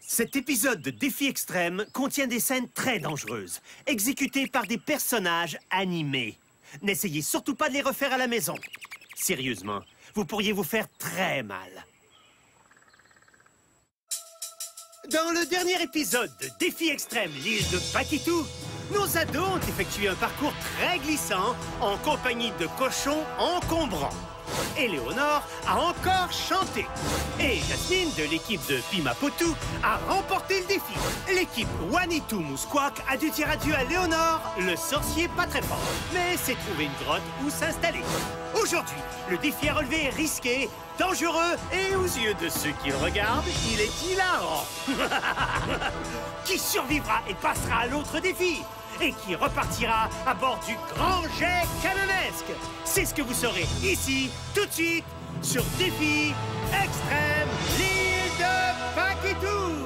Cet épisode de Défi Extrême contient des scènes très dangereuses, exécutées par des personnages animés. N'essayez surtout pas de les refaire à la maison. Sérieusement, vous pourriez vous faire très mal. Dans le dernier épisode de Défi Extrême, l'île de Paquitou, nos ados ont effectué un parcours très glissant en compagnie de cochons encombrants. Éléonore a encore chanté. Et Jasmine, de l'équipe de Pimapotou, a remporté le défi. L'équipe Wanitou Mousquak a dû dire adieu à Léonore, le sorcier pas très fort, mais s'est trouvé une grotte où s'installer. Aujourd'hui, le défi à relever est risqué, dangereux et aux yeux de ceux qui le regardent, il est hilarant. Qui survivra et passera à l'autre défi? Et qui repartira à bord du grand jet canonesque? C'est ce que vous saurez ici, tout de suite, sur Défi Extrême, l'île de Paquitou!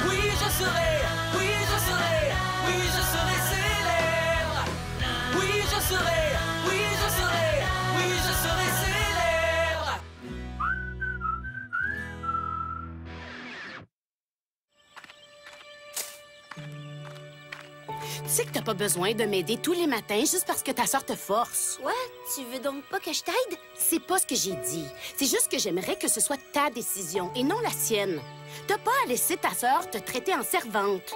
Oui, je serai, oui, je serai, oui, je serai célèbre. Oui, je serai, oui, je serai, oui, je serai célèbre. Tu sais que t'as pas besoin de m'aider tous les matins juste parce que ta sœur te force. Quoi? Tu veux donc pas que je t'aide? C'est pas ce que j'ai dit. C'est juste que j'aimerais que ce soit ta décision et non la sienne. T'as pas à laisser ta sœur te traiter en servante.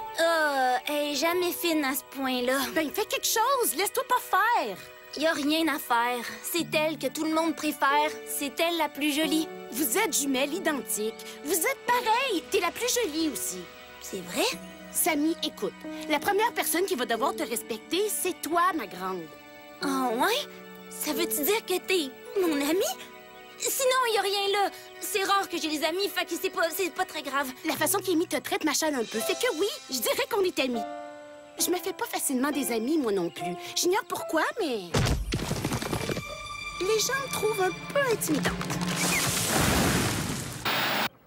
Elle est jamais fine à ce point-là. Ben, fais quelque chose! Laisse-toi pas faire! Y a rien à faire. C'est elle que tout le monde préfère. C'est elle la plus jolie. Vous êtes jumelles identiques. Vous êtes pareilles. T'es la plus jolie aussi. C'est vrai? Samy, écoute. La première personne qui va devoir te respecter, c'est toi, ma grande. Oh, ouais? Ça veut-tu dire que t'es mon amie? Sinon, y a rien là. C'est rare que j'ai des amis, fait que c'est pas très grave. La façon qu'Amy te traite m'achale un peu. Fait que oui, je dirais qu'on est amis. Je me fais pas facilement des amis, moi non plus. J'ignore pourquoi, mais... les gens me trouvent un peu intimidante.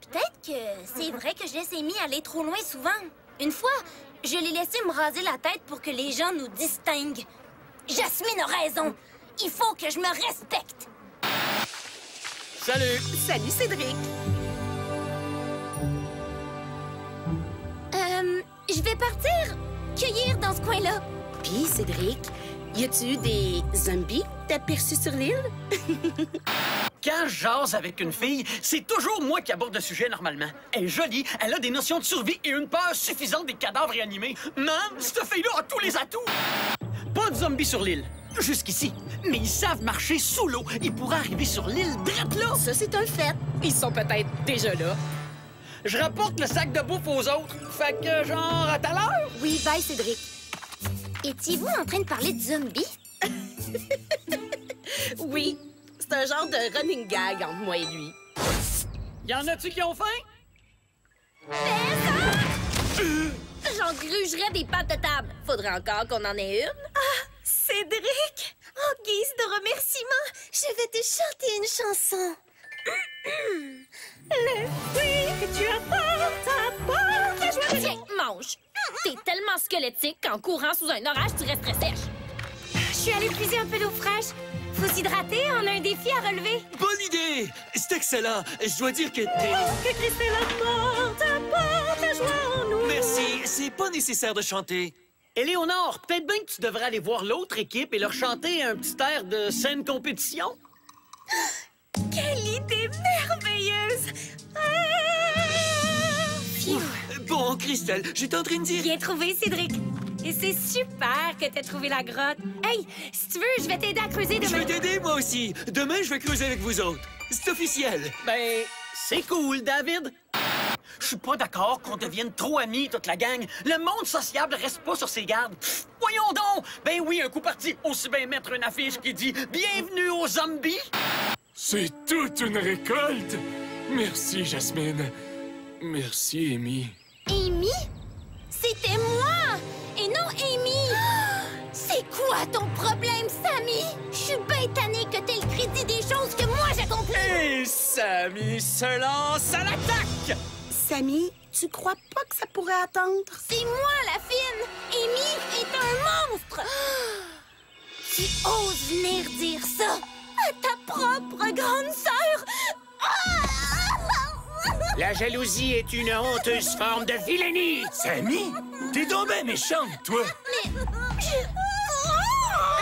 Peut-être que c'est vrai que je laisse Amy aller trop loin souvent. Une fois, je l'ai laissé me raser la tête pour que les gens nous distinguent. Jasmine a raison. Il faut que je me respecte. Salut! Salut, Cédric! Je vais partir cueillir dans ce coin-là. Puis, Cédric, y a-tu eu des zombies aperçus sur l'île? Quand je jase avec une fille, c'est toujours moi qui aborde le sujet normalement. Elle est jolie, elle a des notions de survie et une peur suffisante des cadavres réanimés. Man, cette fille-là a tous les atouts! Pas de zombies sur l'île, jusqu'ici. Mais ils savent marcher sous l'eau. Ils pourraient arriver sur l'île drette là. Ça, c'est un fait. Ils sont peut-être déjà là. Je rapporte le sac de bouffe aux autres. Fait que genre à tout à l'heure. Oui, bye, Cédric. Étiez-vous en train de parler de zombies? Oui, c'est un genre de running gag entre moi et lui. Y en a-tu qui ont faim? J'en grugerais des pâtes de table. Faudrait encore qu'on en ait une. Ah, Cédric! En guise de remerciement, je vais te chanter une chanson. Le fruit que tu apportes apporte la joie de... Tiens, mange. T'es tellement squelettique qu'en courant sous un orage, tu resterais sèche. Je suis allée puiser un peu d'eau fraîche. Faut s'hydrater, on a un défi à relever. Bonne idée! C'est excellent! Je dois dire que t'es... Que Christ est la morte apporte la joie en nous. Merci, c'est pas nécessaire de chanter. Éléonore, peut-être bien que tu devrais aller voir l'autre équipe et leur chanter un petit air de scène compétition. Quelle idée merveilleuse! Bon, Christelle, j'étais en train de dire... Bien trouvé, Cédric. Et c'est super que t'aies trouvé la grotte. Hey, si tu veux, je vais t'aider à creuser Je demain. vais t'aider, moi aussi. Demain, je vais creuser avec vous autres. C'est officiel. Ben, c'est cool, David. Je suis pas d'accord qu'on devienne trop amis, toute la gang. Le monde sociable reste pas sur ses gardes. Pff, voyons donc! Ben oui, un coup parti, aussi bien mettre une affiche qui dit « Bienvenue aux zombies ». C'est toute une récolte! Merci, Jasmine. Merci, Amy. Amy? C'était moi! Et non Amy! C'est quoi ton problème, Sammy? Je suis bien tannée que t'aies le crédit des choses que moi j'accomplis! Et Sammy se lance à l'attaque! Samy, tu crois pas que ça pourrait attendre? C'est moi, la fine! Amy est un monstre! Tu oses venir dire ça à ta propre grande sœur! La jalousie est une honteuse forme de vilainie! Sammy, t'es donc ben méchante, toi!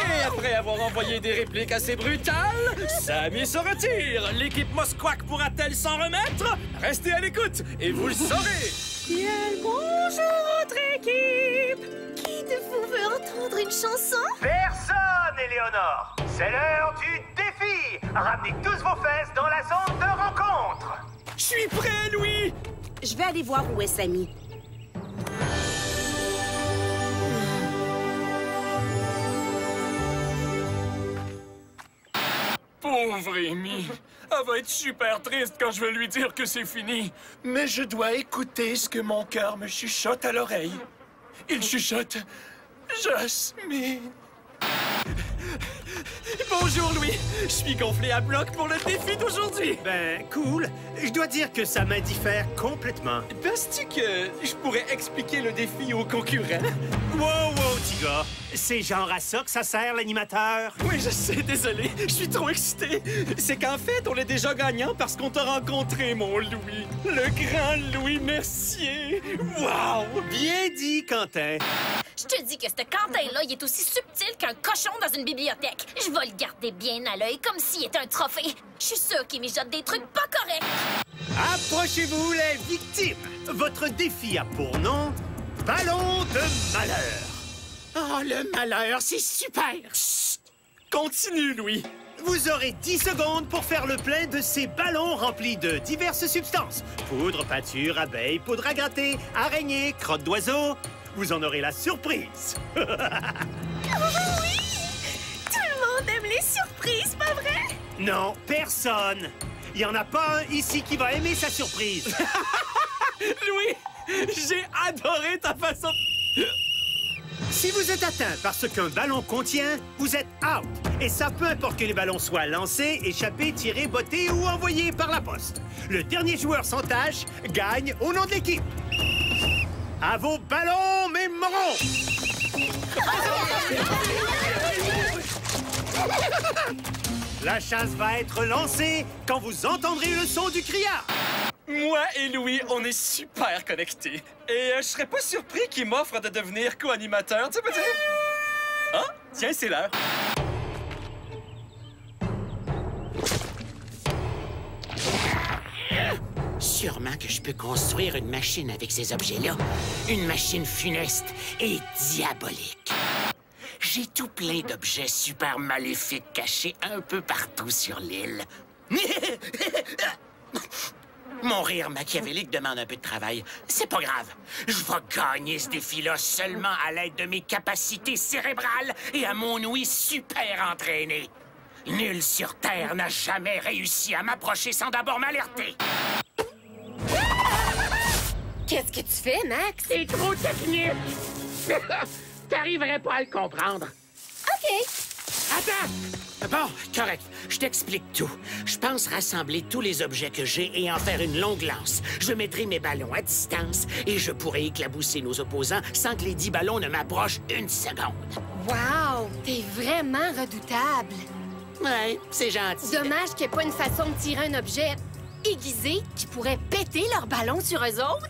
Et après avoir envoyé des répliques assez brutales, Sammy se retire. L'équipe Mosquack pourra-t-elle s'en remettre? Restez à l'écoute et vous le saurez. Bien, bonjour, votre équipe! Qui de vous veut entendre une chanson? Personne, Éléonore! C'est l'heure du défi! Ramenez tous vos fesses dans la zone de rencontre! Je suis prêt, Louis! Je vais aller voir où est Sammy. Pauvre Amy. Elle va être super triste quand je vais lui dire que c'est fini. Mais je dois écouter ce que mon cœur me chuchote à l'oreille. Il chuchote... Jasmine. Bonjour, Louis. Je suis gonflé à bloc pour le défi d'aujourd'hui. Ben, cool. Je dois dire que ça m'indiffère complètement. Penses-tu que je pourrais expliquer le défi aux concurrents? Wow, petit gars. C'est genre à ça que ça sert, l'animateur? Oui, je sais, désolé. Je suis trop excité. C'est qu'en fait, on est déjà gagnant parce qu'on t'a rencontré, mon Louis. Le grand Louis Mercier. Wow! Bien dit, Quentin. Je te dis que ce Quentin-là, il est aussi subtil qu'un cochon dans une bibliothèque. Je vais le garder bien à l'œil, comme s'il était un trophée. Je suis sûre qu'il mijote des trucs pas corrects. Approchez-vous, les victimes. Votre défi a pour nom Ballon de malheur. Oh, le malheur, c'est super! Chut! Continue, Louis. Vous aurez 10 secondes pour faire le plein de ces ballons remplis de diverses substances. Poudre, peinture, abeilles, poudre à gratter, araignées, crottes d'oiseaux. Vous en aurez la surprise. Oh oui! Tout le monde aime les surprises, pas vrai? Non, personne. Il n'y en a pas un ici qui va aimer sa surprise. Louis, j'ai adoré ta façon... Si vous êtes atteint par ce qu'un ballon contient, vous êtes out. Et ça, peu importe que les ballons soient lancés, échappés, tirés, bottés ou envoyés par la poste. Le dernier joueur sans tâche gagne au nom de l'équipe. À vos ballons, mes morons! La chasse va être lancée quand vous entendrez le son du criard. Moi et Louis, on est super connectés. Et je serais pas surpris qu'il m'offre de devenir co-animateur, tu peux dire? Ah, tiens, c'est l'heure. Sûrement que je peux construire une machine avec ces objets-là. Une machine funeste et diabolique. J'ai tout plein d'objets super maléfiques cachés un peu partout sur l'île. Mon rire machiavélique demande un peu de travail. C'est pas grave. Je vais gagner ce défi-là seulement à l'aide de mes capacités cérébrales et à mon ouïe super entraîné. Nul sur Terre n'a jamais réussi à m'approcher sans d'abord m'alerter. Qu'est-ce que tu fais, Max? C'est trop technique! T'arriverais pas à le comprendre. OK. Attends! Bon, correct. Je t'explique tout. Je pense rassembler tous les objets que j'ai et en faire une longue lance. Je mettrai mes ballons à distance et je pourrai éclabousser nos opposants sans que les 10 ballons ne m'approchent une seconde. Wow! T'es vraiment redoutable. Ouais, c'est gentil. Dommage qu'il n'y ait pas une façon de tirer un objet aiguisé qui pourrait péter leur ballon sur eux autres.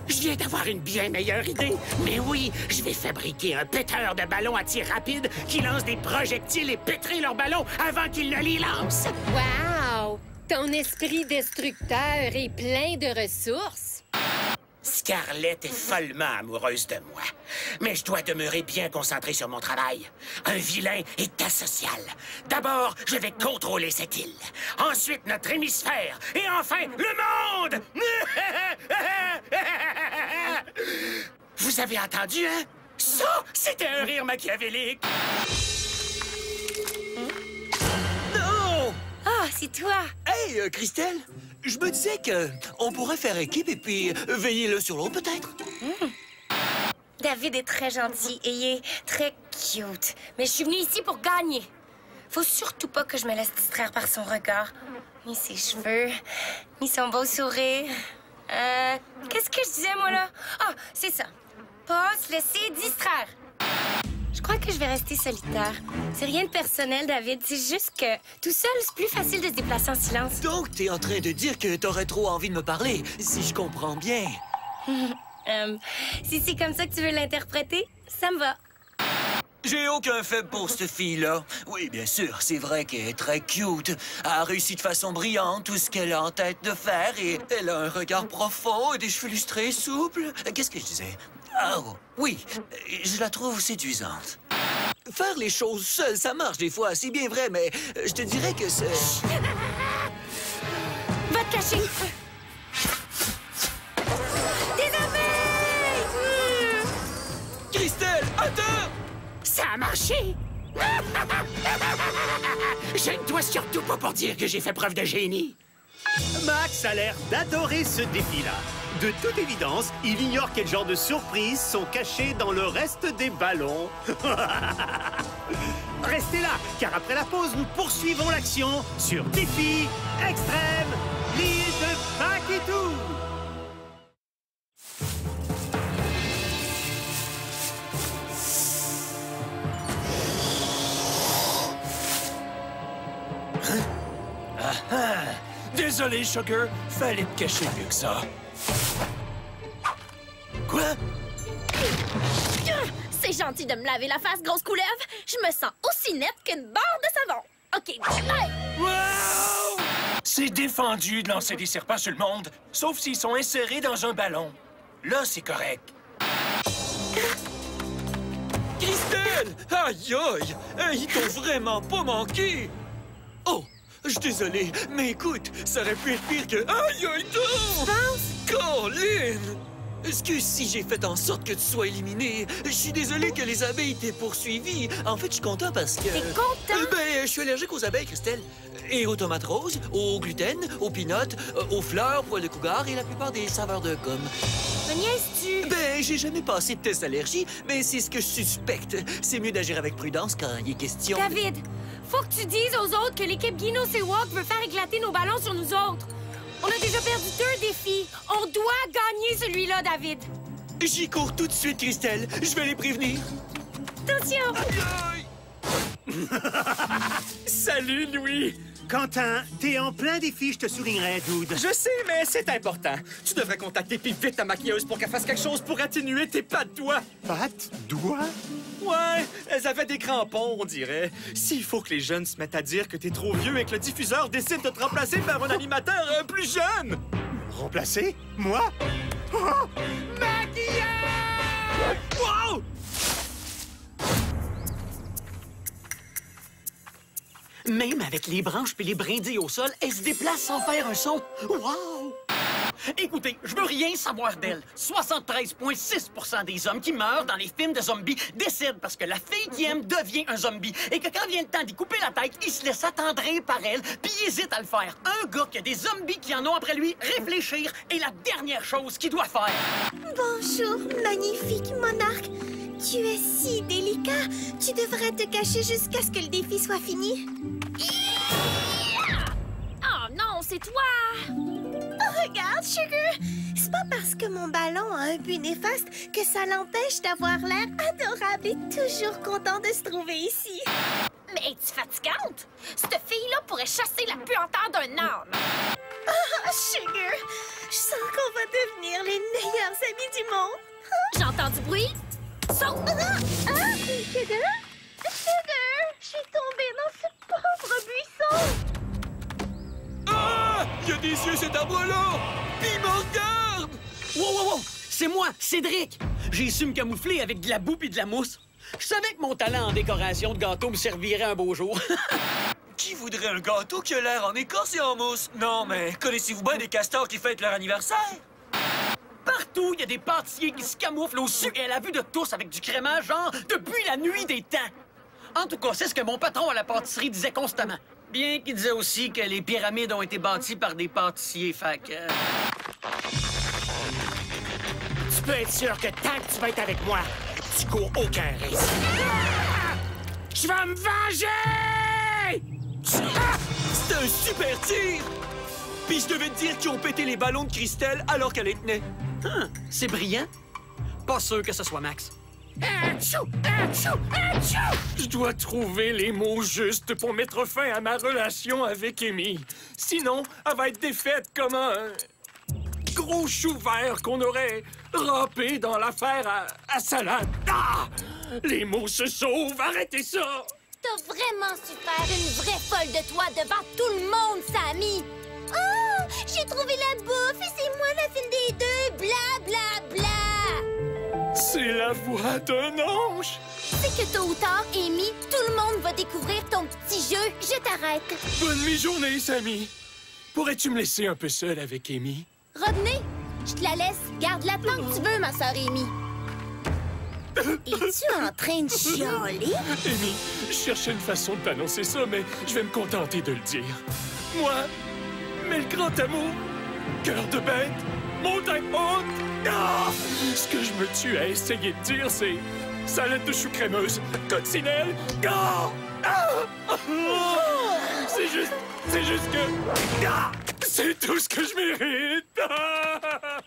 Je viens d'avoir une bien meilleure idée. Mais oui, je vais fabriquer un péteur de ballons à tir rapide qui lance des projectiles et pétrer leurs ballons avant qu'ils ne les lancent. Wow! Ton esprit destructeur est plein de ressources. Scarlett est follement amoureuse de moi. Mais je dois demeurer bien concentré sur mon travail. Un vilain est asocial. D'abord, je vais contrôler cette île. Ensuite, notre hémisphère. Et enfin, le monde! Vous avez entendu, hein? Ça, c'était un rire machiavélique. Non! Ah, c'est toi! Hey, Christelle, je me disais que on pourrait faire équipe et puis veiller l'un sur l'autre, peut-être? David est très gentil et il est très cute. Mais je suis venue ici pour gagner. Faut surtout pas que je me laisse distraire par son regard. Ni ses cheveux, ni son beau sourire. Qu'est-ce que je disais, moi, là? Ah, c'est ça. Pas se laisser distraire. Je crois que je vais rester solitaire. C'est rien de personnel, David. C'est juste que tout seul, c'est plus facile de se déplacer en silence. Donc, t'es en train de dire que t'aurais trop envie de me parler, si je comprends bien. Si c'est comme ça que tu veux l'interpréter, ça me va. J'ai aucun faible pour cette fille-là. Oui, bien sûr, c'est vrai qu'elle est très cute. Elle a réussi de façon brillante tout ce qu'elle a en tête de faire et elle a un regard profond et des cheveux lustrés souples. Qu'est-ce que je disais? Oh, oui, je la trouve séduisante. Faire les choses seul, ça marche des fois, c'est bien vrai, mais je te dirais que c'est... Va te cacher! Des abeilles! Christelle, attends! Ça a marché! Je ne dois surtout pas pour dire que j'ai fait preuve de génie. Max a l'air d'adorer ce défi-là. De toute évidence, il ignore quel genre de surprises sont cachées dans le reste des ballons. Restez là, car après la pause, nous poursuivons l'action sur Défi Extrême, l'île de Paquitou. Désolé, Sugar. Fallait te cacher mieux que ça. Quoi? C'est gentil de me laver la face, grosse couleuvre. Je me sens aussi nette qu'une barre de savon. OK, hey! Wow! C'est défendu de lancer des serpents sur le monde, sauf s'ils sont insérés dans un ballon. Là, c'est correct. Christelle! Aïe, aïe! Ils t'ont vraiment pas manqué! Oh! Je suis désolé, mais écoute, ça aurait pu être pire que... Aïe, aïe, non! Colin! Excuse si j'ai fait en sorte que tu sois éliminé. Je suis désolé que les abeilles t'aient poursuivi. En fait, je suis content parce que... T'es content? Je suis allergique aux abeilles, Christelle. Et aux tomates roses, au gluten, aux peanuts, aux fleurs, poils de cougar et la plupart des saveurs de gomme. Me niaises-tu? J'ai jamais passé de test d'allergie, mais c'est ce que je suspecte. C'est mieux d'agir avec prudence quand il est question... David, faut que tu dises aux autres que l'équipe Guinness et Walk veut faire éclater nos ballons sur nous autres. On a déjà perdu 2 défis. On doit gagner celui-là, David. J'y cours tout de suite, Christelle. Je vais les prévenir. Attention! Salut, Louis! Quentin, t'es en plein défi, je te soulignerai, dude. Je sais, mais c'est important. Tu devrais contacter puis vite ta maquilleuse pour qu'elle fasse quelque chose pour atténuer tes pattes doigts. Pattes, doigts? Ouais, elles avaient des crampons, on dirait. S'il faut que les jeunes se mettent à dire que t'es trop vieux et que le diffuseur décide de te remplacer par un animateur plus jeune! Remplacer? Moi? Oh! Maquillage! Wow! Même avec les branches puis les brindilles au sol, elle se déplace sans faire un son. Wow! Écoutez, je veux rien savoir d'elle. 73,6% des hommes qui meurent dans les films de zombies décèdent parce que la fille qui aime devient un zombie et que quand vient le temps d'y couper la tête, il se laisse attendrir par elle puis il hésite à le faire. Un gars qui a des zombies qui en ont après lui, réfléchir est la dernière chose qu'il doit faire. Bonjour, magnifique monarque. Tu es si délicat. Tu devrais te cacher jusqu'à ce que le défi soit fini. Oh non, c'est toi! Oh, regarde, Sugar. C'est pas parce que mon ballon a un but néfaste que ça l'empêche d'avoir l'air adorable et toujours content de se trouver ici. Mais es-tu fatigante? Cette fille-là pourrait chasser la puanteur d'un âne. Oh, Sugar. Je sens qu'on va devenir les meilleurs amis du monde. J'entends du bruit. Saute! Sugar? Sugar! Je suis tombée dans ce pauvre buisson! Ah! Il y a des yeux, cet arbre-là! Puis il me regarde! Wow, wow, wow! C'est moi, Cédric! J'ai su me camoufler avec de la boue et de la mousse. Je savais que mon talent en décoration de gâteau me servirait un beau jour. Qui voudrait un gâteau qui a l'air en écorce et en mousse? Non, mais connaissez-vous bien des castors qui fêtent leur anniversaire? Partout, il y a des pâtissiers qui se camouflent au su et à la vue de tous avec du crémage, genre depuis la nuit des temps. En tout cas, c'est ce que mon patron à la pâtisserie disait constamment. Bien qu'il disait aussi que les pyramides ont été bâties par des pâtissiers, fait que... Tu peux être sûr que tant que tu vas être avec moi, tu cours aucun risque. Je vais me venger! C'était un super tir! Puis je devais te dire qu'ils ont pété les ballons de Christelle alors qu'elle les tenait. C'est brillant. Pas sûr que ce soit Max. Achou! Achou! Achou! Je dois trouver les mots justes pour mettre fin à ma relation avec Amy. Sinon, elle va être défaite comme un gros chou vert qu'on aurait râpé dans l'affaire à salade. Ah! Les mots se sauvent, arrêtez ça! T'as vraiment su faire une vraie folle de toi devant tout le monde, Sammy! Oh! J'ai trouvé la bouffe et c'est moi la fine des deux! Bla, bla, bla! C'est la voix d'un ange! C'est que tôt ou tard, Amy, tout le monde va découvrir ton petit jeu. Je t'arrête. Bonne mi-journée, Sammy. Pourrais-tu me laisser un peu seul avec Amy? Rodney, je te la laisse. Garde-la tant que tu veux, ma sœur Amy. Es-tu en train de chialer? Amy, je cherchais une façon de t'annoncer ça, mais je vais me contenter de le dire. Moi, mais le grand amour, cœur de bête, montagne haute. Ah! Ce que je me tue à essayer de dire, c'est salade de chou crémeuse, coccinelle. Ah! Ah! C'est juste que... Ah! C'est tout ce que je mérite. Ah!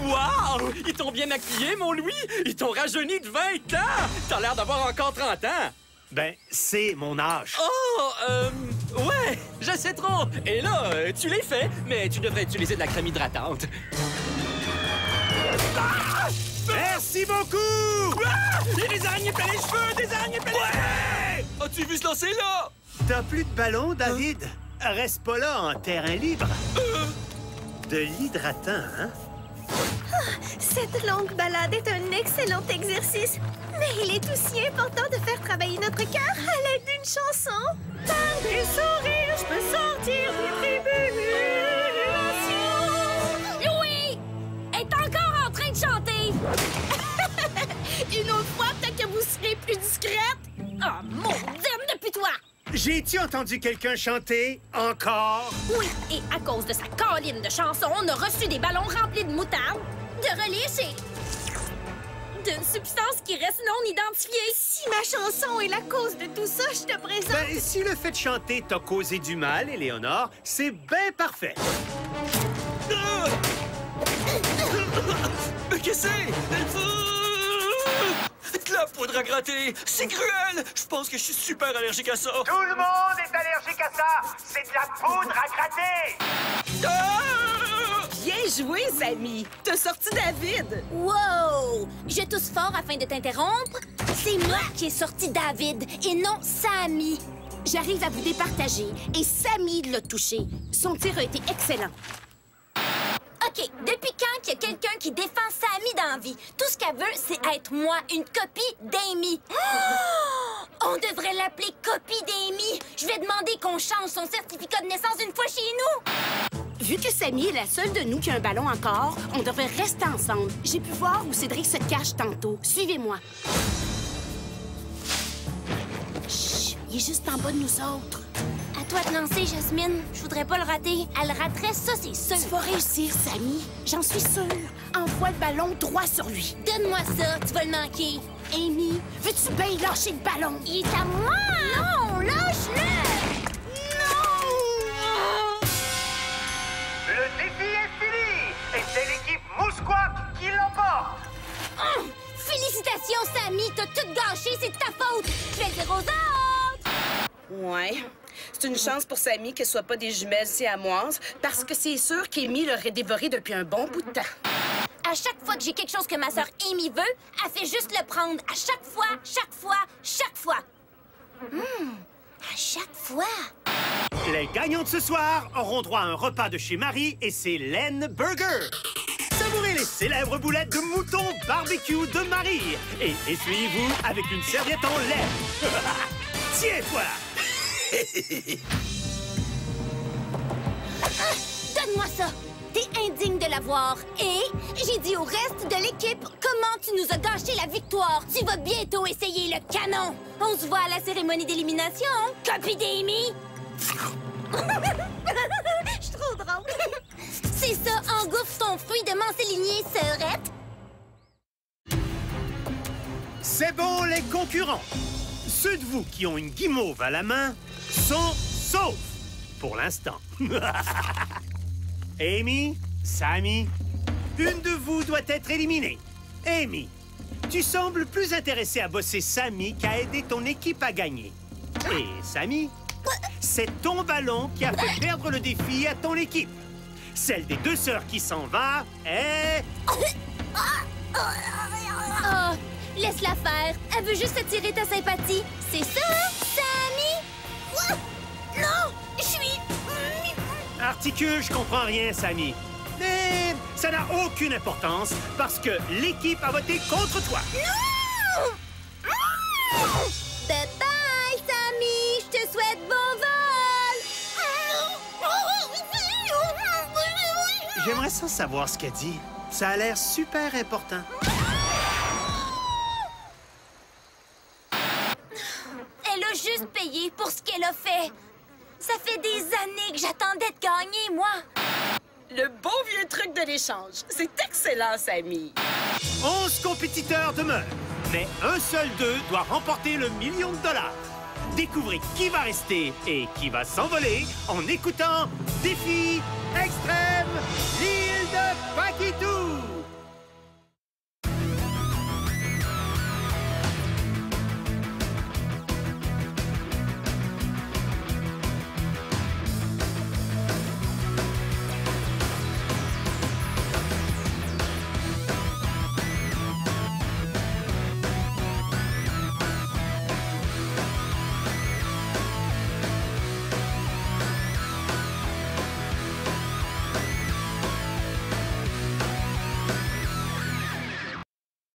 Wow! Ils t'ont bien maquillé, mon Louis! Ils t'ont rajeuni de 20 ans! T'as l'air d'avoir encore 30 ans! Ben, c'est mon âge. Oh, ouais, je sais trop. Et là, tu l'es fait, mais tu devrais utiliser de la crème hydratante. Ah! Merci beaucoup! Ah! Il y a des araignées plein les cheveux! Des araignées plein les cheveux! As-tu vu se lancer là? T'as plus de ballon, David? Reste pas là en terrain libre. De l'hydratant, hein? Cette longue balade est un excellent exercice, mais il est aussi important de faire travailler notre cœur à l'aide d'une chanson. Par des sourires, je peux sortir des tribulations. Louis! Est encore en train de chanter! Une autre fois, peut-être que vous serez plus discrète? Oh, maudine depuis toi! J'ai-tu entendu quelqu'un chanter encore? Oui, et à cause de sa colline de chansons, on a reçu des ballons remplis de moutarde, de relish et d'une substance qui reste non identifiée. Si ma chanson est la cause de tout ça, je te présente... Ben, si le fait de chanter t'a causé du mal, Éléonore, c'est bien parfait. Mais qu'est-ce que c'est? De la poudre à gratter! C'est cruel! Je pense que je suis super allergique à ça! Tout le monde est allergique à ça! C'est de la poudre à gratter! Ah! Bien joué, Sammy! T'as sorti David! Wow! Je tousse fort afin de t'interrompre. C'est moi qui ai sorti David et non Sammy. J'arrive à vous départager et Sammy l'a touché. Son tir a été excellent. OK, depuis quand qu'il y a quelqu'un qui défend Sammy dans la vie? Tout ce qu'elle veut, c'est être moi, une copie d'Amy. Oh! On devrait l'appeler copie d'Amy. Je vais demander qu'on change son certificat de naissance une fois chez nous. Vu que Sammy est la seule de nous qui a un ballon encore, on devrait rester ensemble. J'ai pu voir où Cédric se cache tantôt. Suivez-moi. Chut, il est juste en bas de nous autres. À toi de lancer, Jasmine. Je voudrais pas le rater. Elle le raterait, ça, c'est sûr. Tu vas réussir, Sammy. J'en suis sûre. Envoie le ballon droit sur lui. Donne-moi ça, tu vas le manquer. Amy, veux-tu bien lâcher le ballon? Il est à moi! Non, lâche-le! Le défi est fini! Et c'est l'équipe Mousquois qui l'emporte! Félicitations, Sammy! T'as tout gâché, c'est de ta faute! Je vais le dire aux autres! Ouais. C'est une chance pour Sammy qu'elle soit pas des jumelles siamoises, parce que c'est sûr qu'Amy l'aurait dévoré depuis un bon bout de temps. À chaque fois que j'ai quelque chose que ma sœur Amy veut, elle fait juste le prendre. À chaque fois, chaque fois, chaque fois. À chaque fois. Les gagnants de ce soir auront droit à un repas de chez Marie et c'est Len Burger. Savourez les célèbres boulettes de mouton barbecue de Marie et essuyez-vous avec une serviette en lait. Tiens-toi! Donne-moi ça! T'es indigne de l'avoir. Et j'ai dit au reste de l'équipe comment tu nous as gâché la victoire. Tu vas bientôt essayer le canon. On se voit à la cérémonie d'élimination. Copie d'Amy! Je suis trop drôle. C'est ça, engouffre ton fruit de Manceligné, sœurette. C'est bon, les concurrents. Ceux de vous qui ont une guimauve à la main sont saufs pour l'instant. Amy, Sammy, une de vous doit être éliminée. Amy, tu sembles plus intéressé à bosser Sammy qu'à aider ton équipe à gagner. Et Sammy, c'est ton ballon qui a fait perdre le défi à ton équipe. Celle des deux sœurs qui s'en va est... Oh, laisse-la faire. Elle veut juste attirer ta sympathie. C'est ça, hein, Sammy? Non, je suis... Articule, je comprends rien, Sammy. Mais ça n'a aucune importance parce que l'équipe a voté contre toi. Non! Bye-bye, Sammy. Je te souhaite bon vol. J'aimerais ça savoir ce qu'elle dit. Ça a l'air super important. Elle a juste payé pour ce qu'elle a fait. Ça fait des années que j'attendais de gagner, moi. Le bon vieux truc de l'échange. C'est excellent, Sammy. 11 compétiteurs demeurent, mais un seul d'eux doit remporter le $1 million. Découvrez qui va rester et qui va s'envoler en écoutant Défi Extrême, l'île de Paquitou.